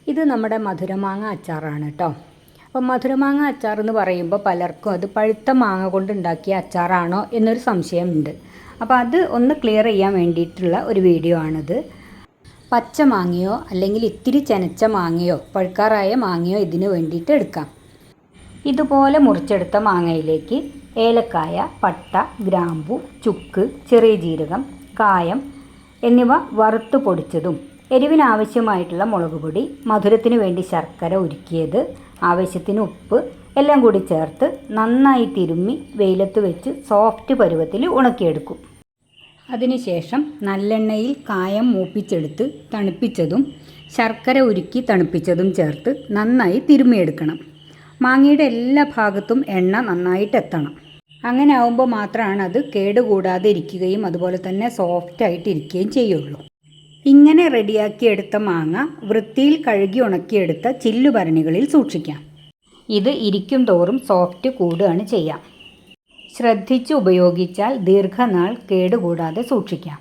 ഇത് നമ്മുടെ മധുരമാങ്ങ അച്ചാറാണ് കേട്ടോ. അപ്പം മധുരമാങ്ങ അച്ചാർ എന്ന് പറയുമ്പോൾ പലർക്കും അത് പഴുത്ത മാങ്ങ കൊണ്ട് ഉണ്ടാക്കിയ അച്ചാറാണോ എന്നൊരു സംശയമുണ്ട്. അപ്പോൾ അത് ഒന്ന് ക്ലിയർ ചെയ്യാൻ വേണ്ടിയിട്ടുള്ള ഒരു വീഡിയോ ആണിത്. പച്ച മാങ്ങയോ അല്ലെങ്കിൽ ഇത്തിരി ചെനച്ച മാങ്ങയോ പഴുക്കാറായ മാങ്ങയോ ഇതിന് വേണ്ടിയിട്ട് എടുക്കാം. ഇതുപോലെ മുറിച്ചെടുത്ത മാങ്ങയിലേക്ക് ഏലക്കായ, പട്ട, ഗ്രാമ്പു, ചുക്ക്, ചെറിയ ജീരകം, കായം എന്നിവ വറുത്ത് പൊടിച്ചതും എരിവിനാവശ്യമായിട്ടുള്ള മുളക് പൊടി, മധുരത്തിന് വേണ്ടി ശർക്കര ഉരുക്കിയത്, ആവശ്യത്തിന് ഉപ്പ് എല്ലാം കൂടി ചേർത്ത് നന്നായി തിരുമ്മി വെയിലത്ത് വെച്ച് സോഫ്റ്റ് പരുവത്തിൽ ഉണക്കിയെടുക്കും. അതിനുശേഷം നല്ലെണ്ണയിൽ കായം മൂപ്പിച്ചെടുത്ത് തണുപ്പിച്ചതും ശർക്കര ഉരുക്കി തണുപ്പിച്ചതും ചേർത്ത് നന്നായി തിരുമ്മിയെടുക്കണം. മാങ്ങയുടെ എല്ലാ ഭാഗത്തും എണ്ണ നന്നായിട്ട് എത്തണം. അങ്ങനെ ആവുമ്പോൾ മാത്രമാണ് അത് കേടുകൂടാതെ ഇരിക്കുകയും അതുപോലെ തന്നെ സോഫ്റ്റായിട്ട് ഇരിക്കുകയും ചെയ്യുള്ളൂ. ഇങ്ങനെ റെഡിയാക്കിയെടുത്ത മാങ്ങ വൃത്തിയിൽ കഴുകി ഉണക്കിയെടുത്ത ചില്ലുഭരണികളിൽ സൂക്ഷിക്കാം. ഇത് ഇരിക്കും തോറും സോഫ്റ്റ് കൂടുകയാണ് ചെയ്യുക. ശ്രദ്ധിച്ച് ഉപയോഗിച്ചാൽ ദീർഘനാൾ കേടുകൂടാതെ സൂക്ഷിക്കാം.